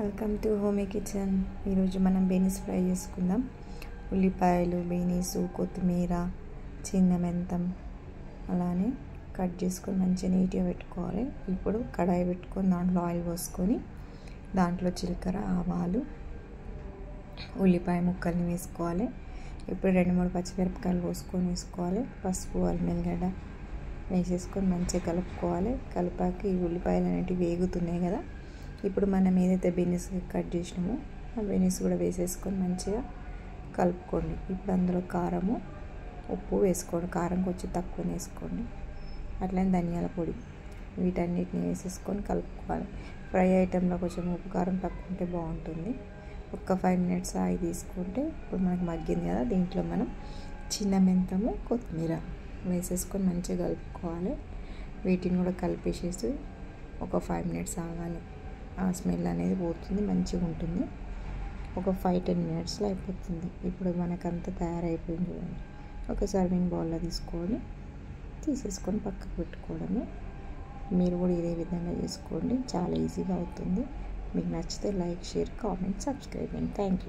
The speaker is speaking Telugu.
Welcome to Homi kitchen. ఈరోజు మనం బీనీస్ ఫ్రై చేసుకుందాం. ఉల్లిపాయలు, బీనీస్, కొత్తిమీర, చిన్న మెంతం అలానే కట్ చేసుకొని మంచిగా నీట్గా పెట్టుకోవాలి. ఇప్పుడు కడాయి పెట్టుకొని దాంట్లో ఆయిల్ పోసుకొని దాంట్లో జీలకర్ర, ఆవాలు, ఉల్లిపాయ ముక్కల్ని వేసుకోవాలి. ఇప్పుడు 2-3 పచ్చిమిరపకాయలు పోసుకొని వేసుకోవాలి. పసుపు, అల్లం వేసేసుకొని మంచిగా కలుపుకోవాలి. కలిపాక ఈ ఉల్లిపాయలు అనేటివి వేగుతున్నాయి కదా, ఇప్పుడు మనం ఏదైతే బీనీస్ కట్ చేసినామో ఆ బీనీస్ కూడా వేసేసుకొని మంచిగా కలుపుకోండి. ఇప్పుడు అందులో కారము, ఉప్పు వేసుకోండి. కారం కొంచెం తక్కువ వేసుకోండి. అట్లనే ధనియాల పొడి, వీటన్నిటిని వేసేసుకొని కలుపుకోవాలి. ఫ్రై ఐటెంలో కొంచెం ఉప్పు కారం తక్కువ ఉంటే బాగుంటుంది. ఒక 5 మినిట్స్ ఆగి తీసుకుంటే ఇప్పుడు మనకు మగ్గింది కదా, దీంట్లో మనం చిన్న మెంతము, కొత్తిమీర వేసేసుకొని మంచిగా కలుపుకోవాలి. వీటిని కూడా కలిపేసేసి ఒక 5 మినిట్స్ ఆగాలి. ఆ స్మెల్ అనేది పోతుంది, మంచిగా ఉంటుంది. ఒక 5-10 మినిట్స్లో అయిపోతుంది. ఇప్పుడు మనకంతా తయారైపోయింది చూడండి. ఒక సర్వింగ్ బౌల్లో తీసేసుకొని పక్కకు పెట్టుకోవడమే. మీరు కూడా ఇదే విధంగా చేసుకోండి, చాలా ఈజీగా అవుతుంది. మీకు నచ్చితే like, share, comment, subscribe. Thank you.